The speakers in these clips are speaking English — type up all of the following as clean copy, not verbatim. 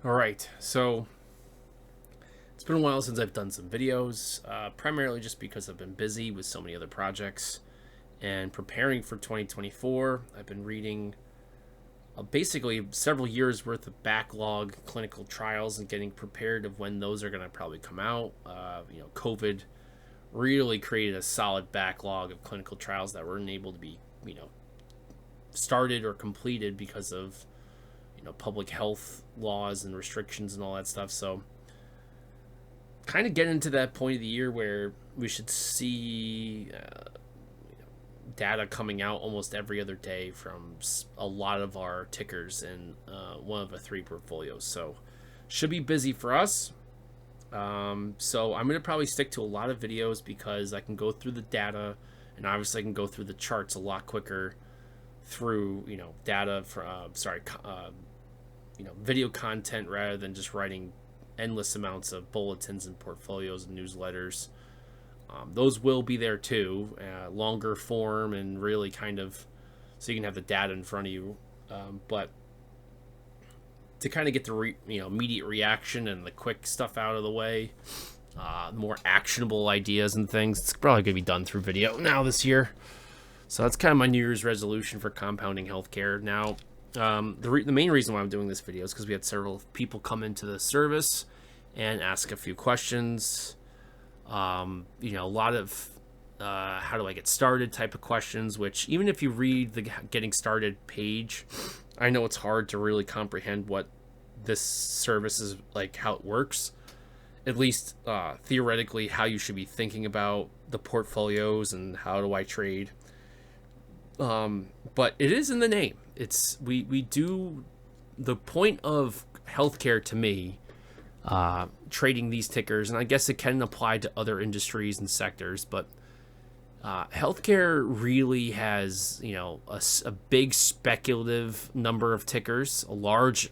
All right, so it's been a while since I've done some videos, primarily just because I've been busy with so many other projects and preparing for 2024. I've been reading basically several years worth of backlog clinical trials and getting prepared of when those are going to probably come out. COVID really created a solid backlog of clinical trials that weren't able to be, started or completed because of public health laws and restrictions and all that stuff. So kind of getting to that point of the year where we should see data coming out almost every other day from a lot of our tickers in one of the three portfolios. So should be busy for us. So I'm going to probably stick to a lot of videos because I can go through the data, and obviously I can go through the charts a lot quicker through data for video content rather than just writing endless amounts of bulletins and portfolios and newsletters. Those will be there too, longer form and really kind of so you can have the data in front of you. But to kind of get the immediate reaction and the quick stuff out of the way, more actionable ideas and things, it's probably going to be done through video now this year. So that's kind of my New Year's resolution for compounding healthcare. Now, the main reason why I'm doing this video is because we had several people come into the service and ask a few questions. A lot of how do I get started type of questions, which even if you read the getting started page, I know it's hard to really comprehend what this service is like, how it works, at least theoretically, how you should be thinking about the portfolios and how do I trade. But it is in the name. It's we do the point of healthcare to me, trading these tickers, and I guess it can apply to other industries and sectors, but healthcare really has a big speculative number of tickers, a large.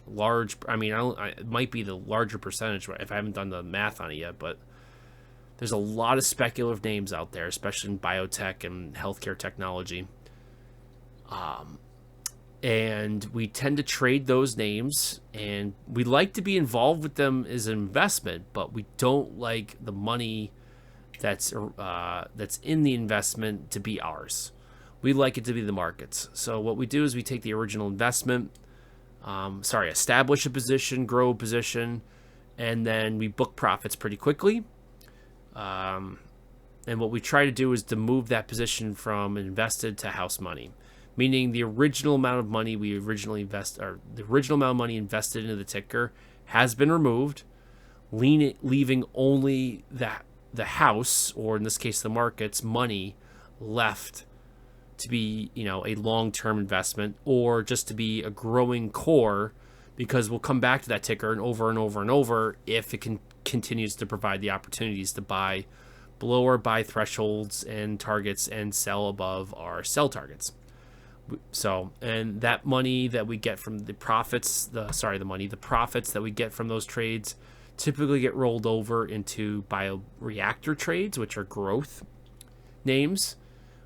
I mean, it might be the larger percentage if I haven't done the math on it yet, but there's a lot of speculative names out there, especially in biotech and healthcare technology. And we tend to trade those names, and we like to be involved with them as an investment, but we don't like the money that's in the investment to be ours. We like it to be the market's. So what we do is we take the original investment, establish a position, grow a position, and then we book profits pretty quickly. And what we try to do is to move that position from invested to house money, meaning the original amount of money we originally the original amount of money invested into the ticker has been removed, leaving only the house, or in this case the market's money, left to be a long-term investment or just to be a growing core, because we'll come back to that ticker and over and over and over if it continues to provide the opportunities to buy below our buy thresholds and targets and sell above our sell targets. So, and that money that we get from the profits, the profits that we get from those trades typically get rolled over into bioreactor trades, which are growth names.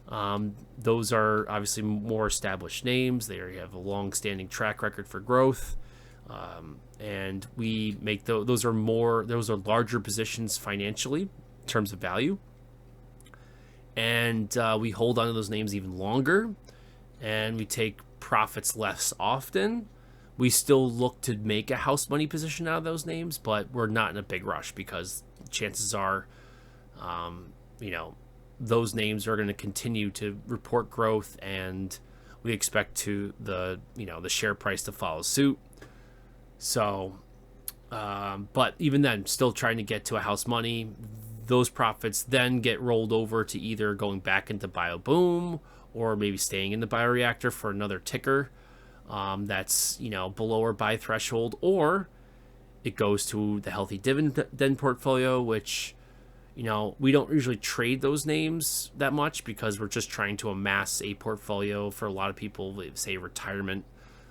Those are obviously more established names. They have a long-standing track record for growth. And we make those are larger positions financially in terms of value. And we hold on to those names even longer, and we take profits less often. We still look to make a house money position out of those names, but we're not in a big rush because chances are, those names are going to continue to report growth, and we expect the share price to follow suit. So, but even then, still trying to get to a house money. Those profits then get rolled over to either going back into BioBoom or maybe staying in the bioreactor for another ticker that's below our buy threshold, or it goes to the healthy dividend portfolio, which we don't usually trade those names that much because we're just trying to amass a portfolio for a lot of people, say retirement.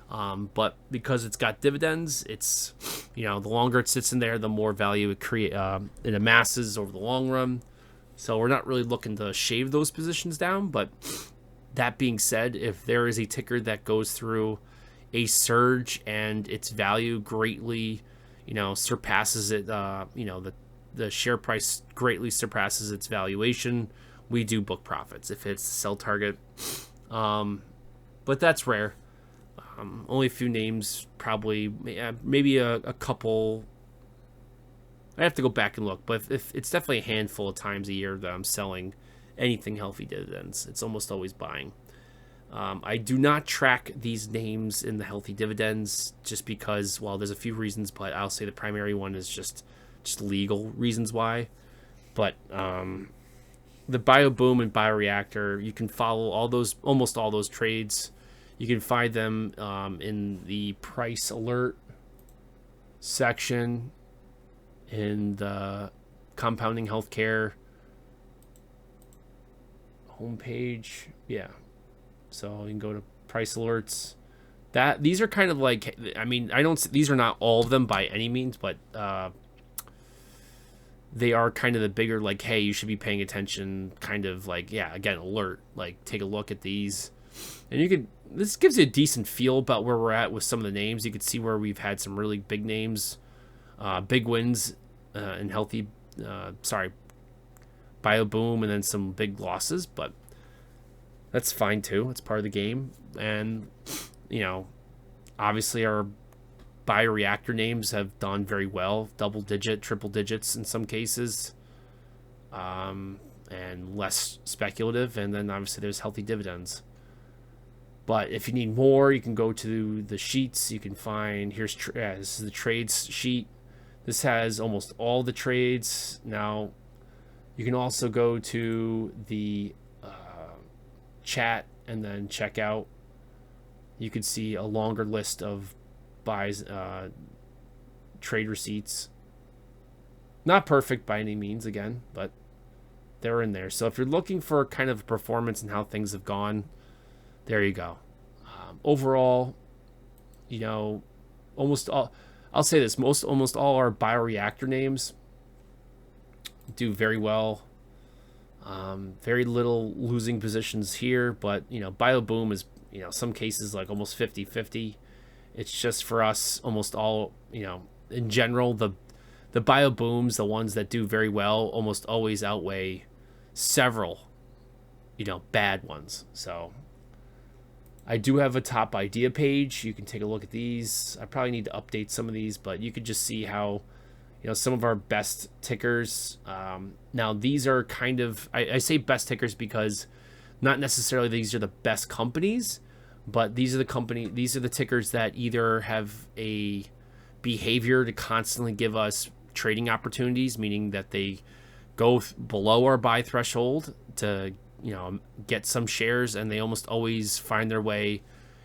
But because it's got dividends, it's the longer it sits in there, the more value it amasses over the long run. So we're not really looking to shave those positions down. But that being said, if there is a ticker that goes through a surge and its value greatly surpasses it. The share price greatly surpasses its valuation, we do book profits if it's the sell target. But that's rare. Only a few names, probably maybe a couple. I have to go back and look, but if it's definitely a handful of times a year that I'm selling anything healthy dividends. It's almost always buying. I do not track these names in the healthy dividends just because, well, there's a few reasons, but I'll say the primary one is just legal reasons why. But the BioBoom and Bioreactor, you can follow almost all those trades. You can find them in the price alert section in the Compounding Healthcare homepage. Yeah. So you can go to price alerts. These are kind of like, I mean, these are not all of them by any means, but they are kind of the bigger, like, hey, you should be paying attention, kind of like, yeah, again, alert, like, take a look at these. And this gives you a decent feel about where we're at with some of the names. You can see where we've had some really big names, big wins in healthy, BioBoom, and then some big losses, but that's fine too. It's part of the game. And, obviously our bioreactor names have done very well, double digit, triple digits in some cases, and less speculative. And then obviously there's healthy dividends. But if you need more, you can go to the sheets. You can find, this is the trades sheet. This has almost all the trades. Now, you can also go to the chat and then check out. You can see a longer list of buys, trade receipts. Not perfect by any means, again, but they're in there. So if you're looking for kind of performance and how things have gone, there you go. Overall, almost all, I'll say this, almost all our bioreactor names do very well. Very little losing positions here, but BioBoom is, some cases like almost 50-50. It's just for us almost all, in general, the BioBooms, the ones that do very well, almost always outweigh several bad ones. So I do have a top idea page. You can take a look at these. I probably need to update some of these, but you could just see how some of our best tickers. Now these are kind of, I say best tickers because not necessarily these are the best companies, but these are the tickers that either have a behavior to constantly give us trading opportunities, meaning that they go below our buy threshold to get some shares, and they almost always find their way.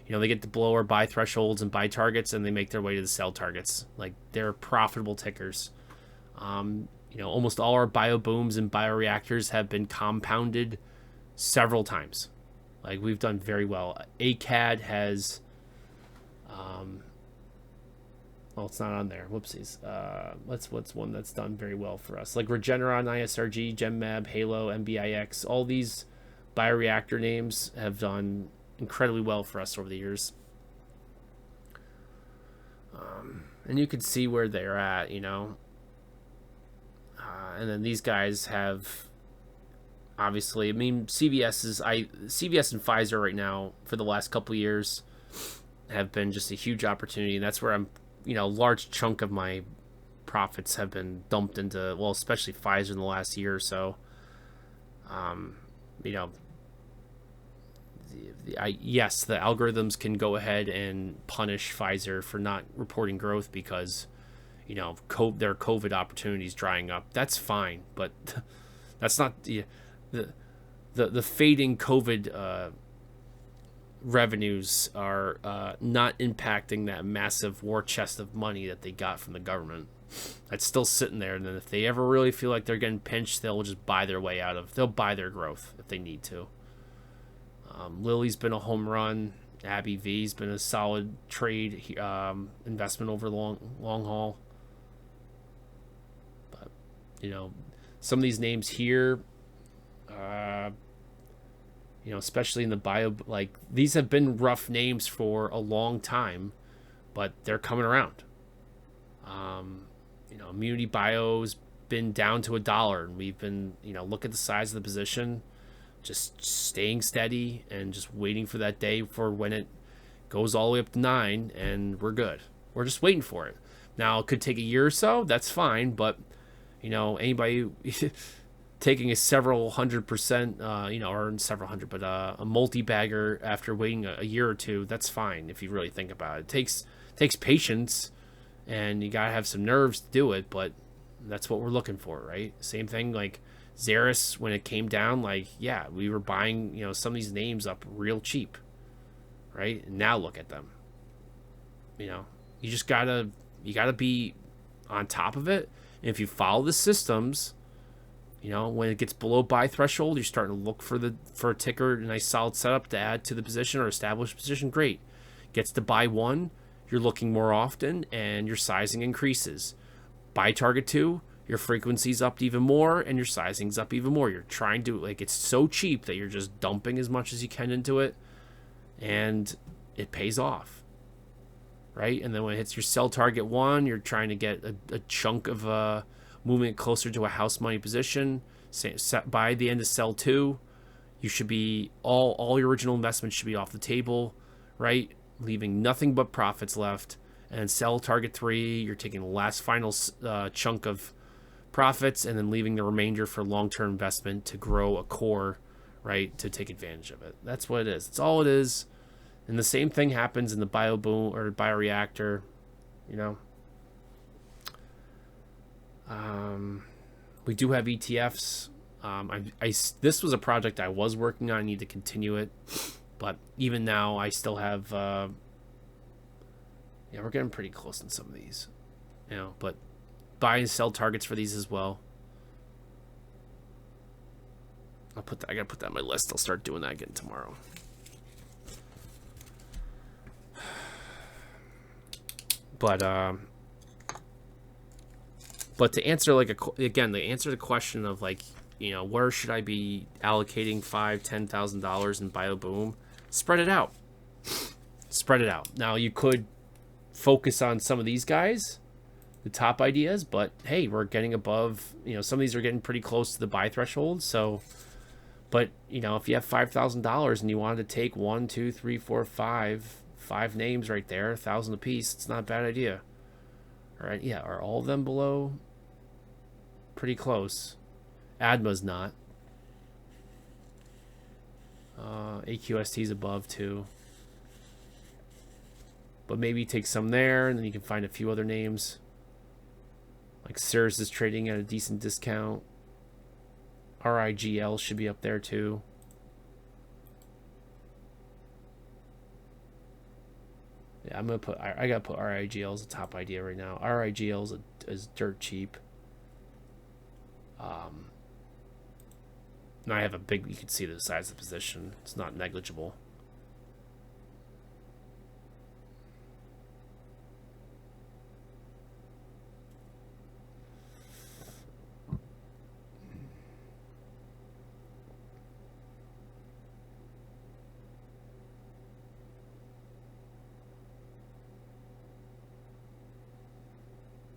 They get to below our buy thresholds and buy targets, and they make their way to the sell targets. Like, they're profitable tickers. Almost all our BioBooms and bioreactors have been compounded several times. Like, we've done very well. ACAD has, it's not on there. Whoopsies. What's one that's done very well for us? Like Regeneron, ISRG, GenMab, Halo, MBIX. All these bioreactor names have done incredibly well for us over the years. And you can see where they're at, and then these guys have, obviously, CVS and Pfizer right now for the last couple of years have been just a huge opportunity, and that's where I'm, a large chunk of my profits have been dumped into, well, especially Pfizer in the last year or so. Yes, the algorithms can go ahead and punish Pfizer for not reporting growth because, their COVID opportunities drying up. That's fine, but that's not the fading COVID revenues are not impacting that massive war chest of money that they got from the government. That's still sitting there, and then if they ever really feel like they're getting pinched, they'll just buy their way out of. They'll buy their growth if they need to. Lilly's been a home run. AbbVie's been a solid trade investment over the long haul. But some of these names here, especially in the bio, like, these have been rough names for a long time, but they're coming around. You know, Immunity Bio's been down to $1, and we've been, you know, look at the size of the position, just staying steady and just waiting for that day for when it goes all the way up to 9, and we're good. We're just waiting for it. Now, it could take a year or so. That's fine, but you know, anybody taking a several 100%, you know, or several hundred, but a multi-bagger after waiting a year or two, that's fine if you really think about it. It takes patience, and you gotta have some nerves to do it, but that's what we're looking for, right? Same thing like Xeris, when it came down, like, yeah, we were buying, you know, some of these names up real cheap, right? And now look at them. You know, you gotta be on top of it. And if you follow the systems, you know, when it gets below buy threshold, you're starting to look for a ticker, a nice solid setup to add to the position or establish position. Great. Gets to buy 1, you're looking more often, and your sizing increases. Buy target 2, your frequency's up even more, and your sizing's up even more. You're trying to, like, it's so cheap that you're just dumping as much as you can into it, and it pays off, right? And then when it hits your sell target 1, you're trying to get a chunk of moving it closer to a house money position. By the end of sell 2, you should be all your original investments should be off the table, right? Leaving nothing but profits left. And sell target 3, you're taking the last final chunk of profits and then leaving the remainder for long-term investment to grow a core, right, to take advantage of it. That's what it is. That's all it is. And the same thing happens in the bioboom or bioreactor, you know. We do have ETFs. This was a project I was working on. I need to continue it. But even now, I still have... yeah, we're getting pretty close in some of these. You know, but buy and sell targets for these as well. I gotta put that on my list. I'll start doing that again tomorrow. But to answer the answer to the question of, like, you know, where should I be allocating $5,000-$10,000 in BioBoom? Spread it out. Spread it out. Now you could focus on some of these guys, the top ideas, but hey, we're getting above, you know, some of these are getting pretty close to the buy threshold. So, but you know, if you have $5,000 and you wanted to take 1, 2, 3, 4, 5 names right there, 1,000 a piece, it's not a bad idea. All right, yeah, are all of them below? Pretty close. ADMA's not. AQST's above too. But maybe take some there, and then you can find a few other names. Like Cirrus is trading at a decent discount. RIGL should be up there too. Yeah, I'm gonna put. I gotta put RIGL as a top idea right now. RIGL is dirt cheap. Now I have a big. You can see the size of the position. It's not negligible.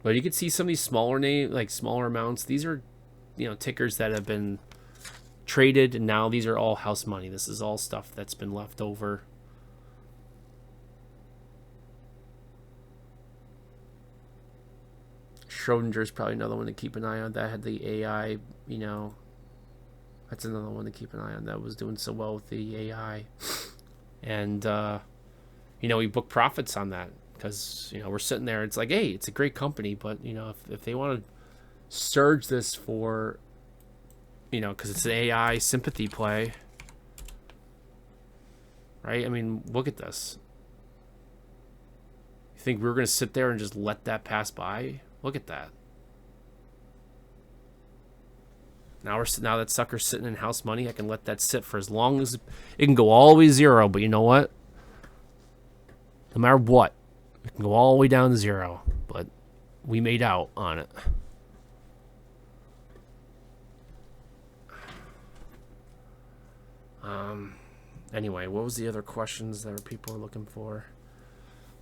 But you can see some of these smaller smaller amounts. These are, you know, tickers that have been traded, and now these are all house money. This is all stuff that's been left over. Schrodinger's probably another one to keep an eye on. That had the AI, you know, that's another one to keep an eye on. That was doing so well with the AI. And, you know, we booked profits on that. Because, you know, we're sitting there, it's like, hey, it's a great company, but, you know, if they want to surge this for, you know, because it's an AI sympathy play, right? I mean, look at this. You think we were going to sit there and just let that pass by? Look at that. Now that sucker's sitting in house money, I can let that sit for as long as it can go all the way to 0, but you know what? No matter what, it can go all the way down to 0, but we made out on it. Anyway, what was the other questions that people were looking for?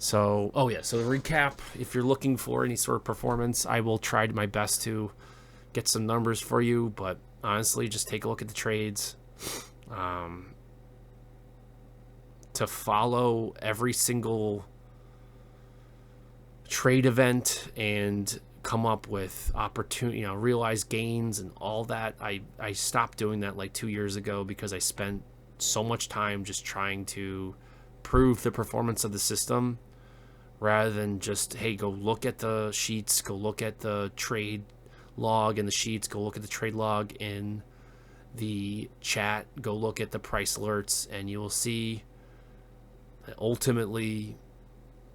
So, oh yeah, so to recap, if you're looking for any sort of performance, I will try my best to get some numbers for you, but honestly, just take a look at the trades. To follow every single trade event and come up with opportunity, realize gains and all that. I stopped doing that like 2 years ago because I spent so much time just trying to prove the performance of the system rather than just, hey, go look at the sheets, go look at the trade log in the sheets, go look at the trade log in the chat, go look at the price alerts, and you will see that ultimately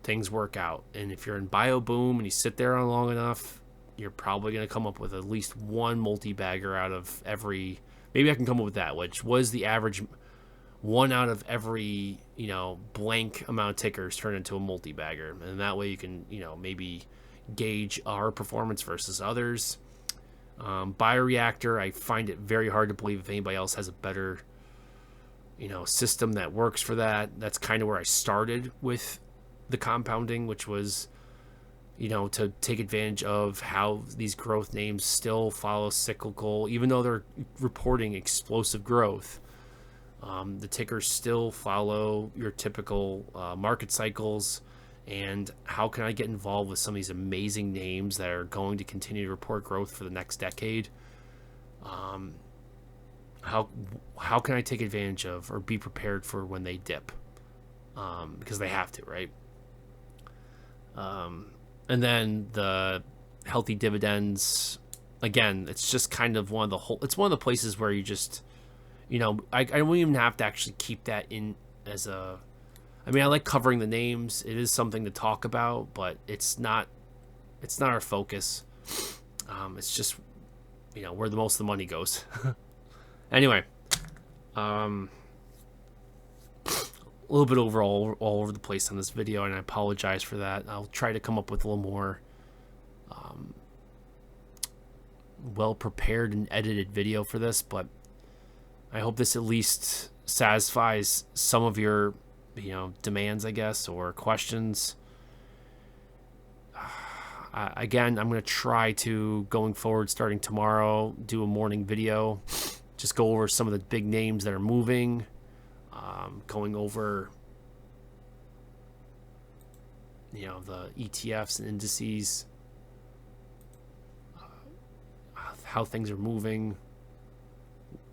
things work out. And if you're in BioBoom and you sit there long enough, you're probably going to come up with at least one multi-bagger out of every, maybe I can come up with that, which was the average. One out of every, blank amount of tickers turn into a multi-bagger. And that way you can, maybe gauge our performance versus others. Bioreactor, I find it very hard to believe if anybody else has a better, system that works for that. That's kind of where I started with the compounding, which was, to take advantage of how these growth names still follow cyclical, even though they're reporting explosive growth. The tickers still follow your typical market cycles. And how can I get involved with some of these amazing names that are going to continue to report growth for the next decade? How can I take advantage of or be prepared for when they dip? Because they have to, right? And then the healthy dividends, again, it's just kind of it's one of the places where you just, I don't even have to actually keep that in as a, I mean, I like covering the names. It is something to talk about, but it's not our focus. It's just, where the most of the money goes. Anyway, a little bit all over the place on this video, and I apologize for that. I'll try to come up with a little more well prepared and edited video for this, but I hope this at least satisfies some of your demands, I guess, or questions. Again, I'm going to try to, going forward, starting tomorrow, do a morning video, just go over some of the big names that are moving, going over the ETFs and indices, how things are moving.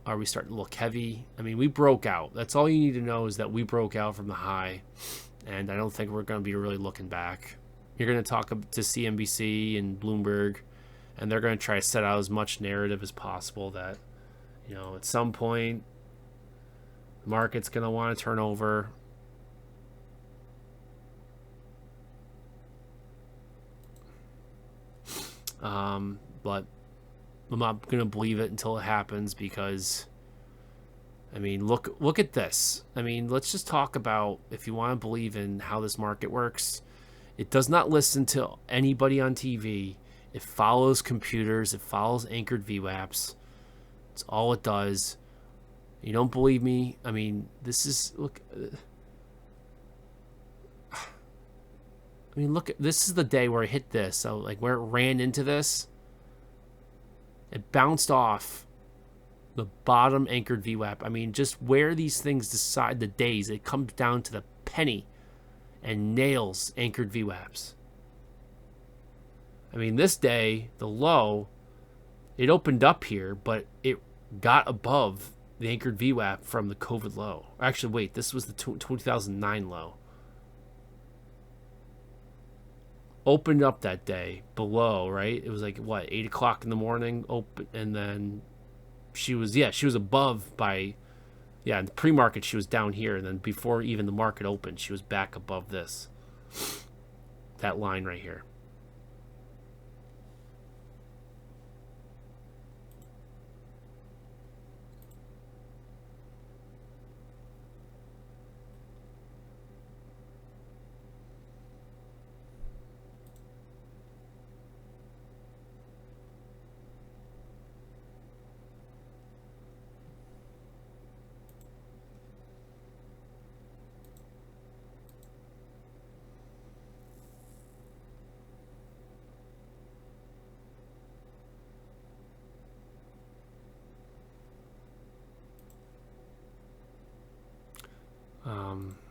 Are we starting to look heavy? I mean, we broke out. That's all you need to know, is that we broke out from the high, and I don't think we're going to be really looking back. You're going to talk to CNBC and Bloomberg, and they're going to try to set out as much narrative as possible that, at some point, the market's going to want to turn over. But I'm not going to believe it until it happens, because, I mean, look at this. I mean, let's just talk about, if you want to believe in how this market works, it does not listen to anybody on TV. It follows computers. It follows anchored VWAPs. It's all it does. You don't believe me? I mean, this is, look. I mean, look, this is the day where I hit this. So, like, where it ran into this, it bounced off the bottom anchored VWAP. I mean, just where these things decide the days, it comes down to the penny and nails anchored VWAPs. I mean, this day, the low, it opened up here, but it got above the anchored VWAP from the COVID low. Actually, wait, this was the 2009 low. Opened up that day below, right? It was like, what, 8 o'clock in the morning, open, and then she was above by, in the pre-market she was down here, and then before even the market opened, she was back above this, that line right here.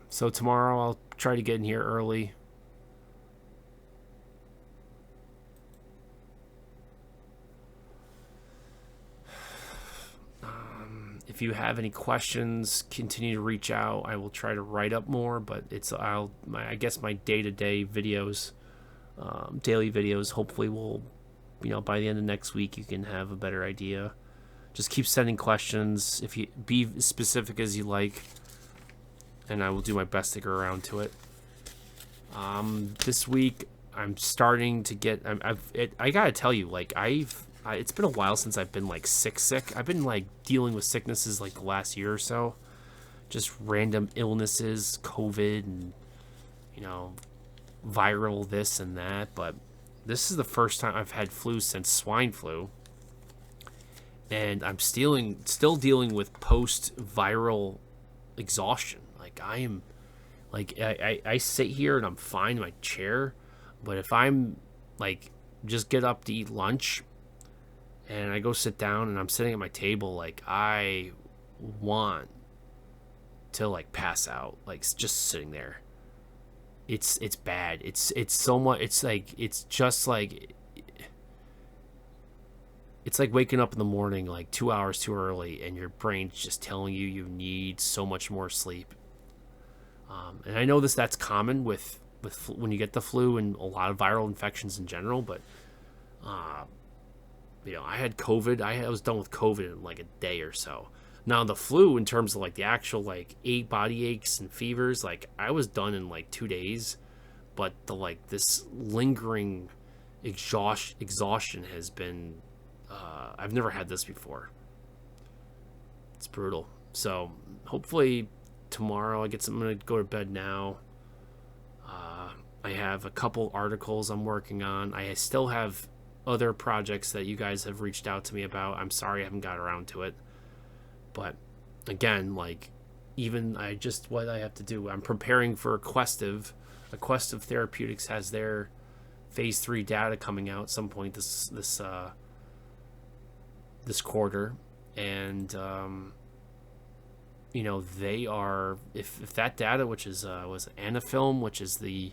So tomorrow I'll try to get in here early. If you have any questions, continue to reach out. I will try to write up more, but I guess my day-to-day videos, daily videos, hopefully will, by the end of next week you can have a better idea. Just keep sending questions. If you be as specific as you like, and I will do my best to get around to it. This week I'm starting to get. I gotta tell you, like it's been a while since I've been like sick. I've been like dealing with sicknesses like the last year or so, just random illnesses, COVID, and viral this and that. But this is the first time I've had flu since swine flu, and I'm still dealing with post-viral exhaustion. Like I am, like I sit here and I'm fine in my chair, but if I'm like just get up to eat lunch and I go sit down and I'm sitting at my table, like I want to like pass out, like just sitting there. It's bad. It's so much. It's like waking up in the morning like 2 hours too early, and your brain's just telling you need so much more sleep. And I know that's common with when you get the flu and a lot of viral infections in general, but I had COVID. I was done with COVID in like a day or so. Now the flu, in terms of like the actual like body aches and fevers, like I was done in like 2 days, but this lingering exhaustion has been. I've never had this before. It's brutal. So hopefully tomorrow I'm gonna go to bed now. I have a couple articles I'm working on. I still have other projects that you guys have reached out to me about. I'm sorry I haven't got around to it. But again, like what I have to do, I'm preparing for Aquestive. Aquestive Therapeutics has their phase 3 data coming out at some point this quarter, and they are, if that data, which is was Anafilm, which is the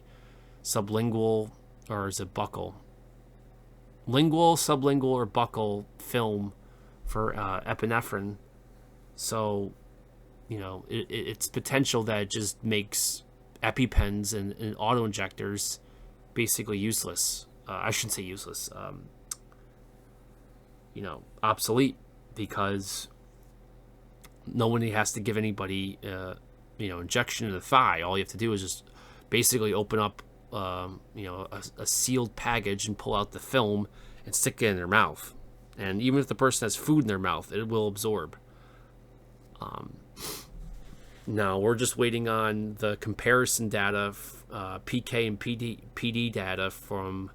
sublingual, or is it buccal, lingual, sublingual, or buccal film for epinephrine. So it's potential that it just makes EpiPens and auto injectors basically useless. I shouldn't say useless, obsolete, because no one has to give anybody injection in the thigh. All you have to do is just basically open up a sealed package and pull out the film and stick it in their mouth, and even if the person has food in their mouth, it will absorb. Now we're just waiting on the comparison data, PK and PD data from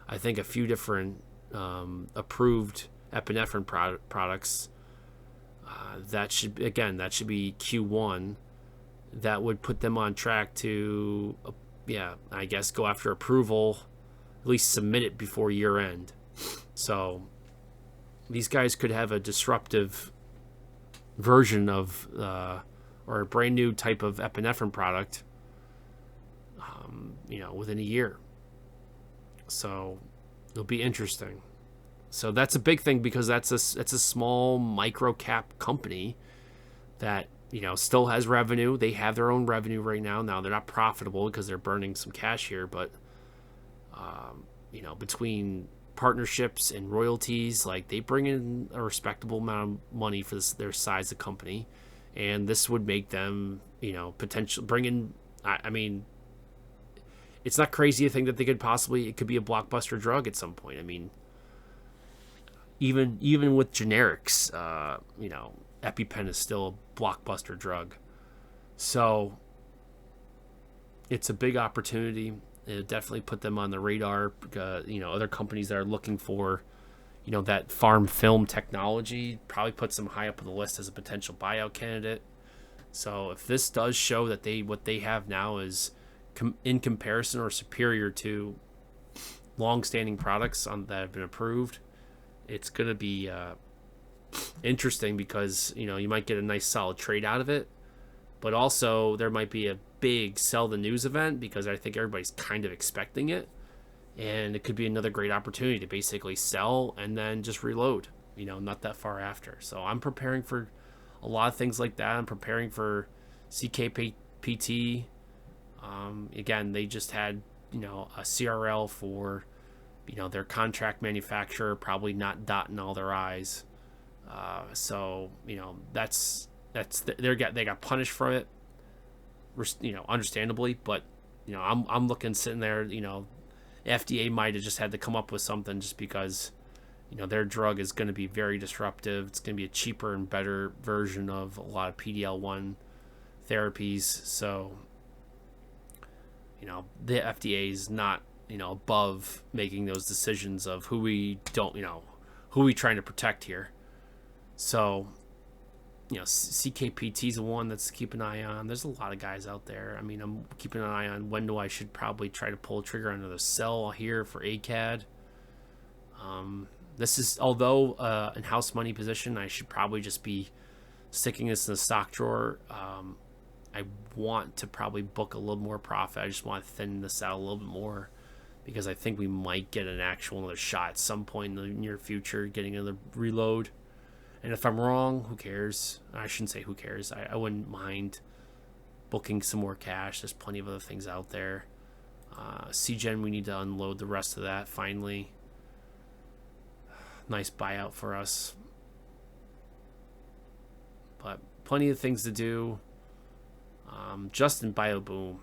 I think a few different approved epinephrine products. That should be Q1. That would put them on track to, I guess, go after approval, at least submit it before year end. So these guys could have a disruptive version of, or a brand new type of epinephrine product, within a year. So it'll be interesting. So that's a big thing, because that's a small micro cap company that still has revenue. They have their own revenue right now. Now they're not profitable because they're burning some cash here, but between partnerships and royalties, like they bring in a respectable amount of money for their size of company, and this would make them potential bring in. I mean, it's not crazy to think that it could be a blockbuster drug at some point. I mean, even with generics, EpiPen is still a blockbuster drug. So it's a big opportunity. It definitely put them on the radar. Other companies that are looking for, that farm film technology, probably puts them high up on the list as a potential buyout candidate. So if this does show that what they have now is in comparison or superior to long-standing products that have been approved, it's going to be interesting, because you might get a nice solid trade out of it, but also there might be a big sell the news event because I think everybody's kind of expecting it, and it could be another great opportunity to basically sell and then just reload, not that far after. So I'm preparing for a lot of things like that. I'm preparing for CKPT. Again, they just had a CRL for their contract manufacturer, probably not dotting all their I's. So they got punished from it, understandably. But I'm looking, sitting there. FDA might have just had to come up with something just because their drug is going to be very disruptive. It's going to be a cheaper and better version of a lot of PD-L1 therapies. So the FDA is not above making those decisions of who we trying to protect here. So CKPT is the one that's keeping an eye on. There's a lot of guys out there. I mean, I'm keeping an eye on when do I should probably try to pull a trigger on another sell here for ACAD. This is, although in house money position, I should probably just be sticking this in the stock drawer. I want to probably book a little more profit. I just want to thin this out a little bit more because I think we might get another shot at some point in the near future, getting another reload. And if I'm wrong, who cares? I shouldn't say who cares. I wouldn't mind booking some more cash. There's plenty of other things out there. CGen, we need to unload the rest of that finally. Nice buyout for us. But plenty of things to do. Justin BioBoom.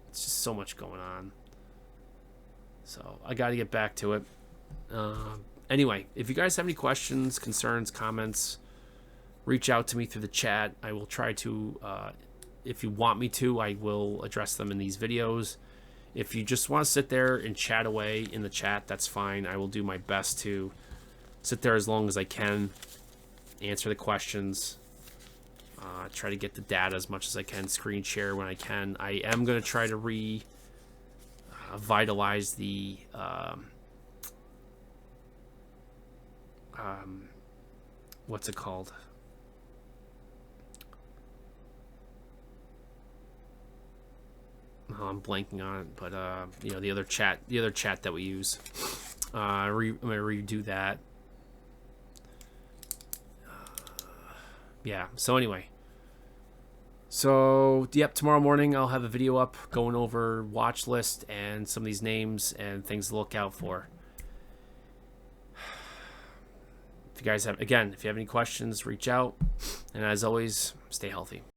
It's just so much going on. So I got to get back to it. Anyway, if you guys have any questions, concerns, comments, reach out to me through the chat. I will try to, if you want me to, I will address them in these videos. If you just want to sit there and chat away in the chat, that's fine. I will do my best to sit there as long as I can, answer the questions, try to get the data as much as I can, screen share when I can. I am going to try to revitalize the what's it called? Oh, I'm blanking on it, but the other chat that we use. I'm gonna redo that. Yeah. So anyway. So yep, tomorrow morning I'll have a video up going over watch list and some of these names and things to look out for. If you guys have any questions, reach out. And as always, stay healthy.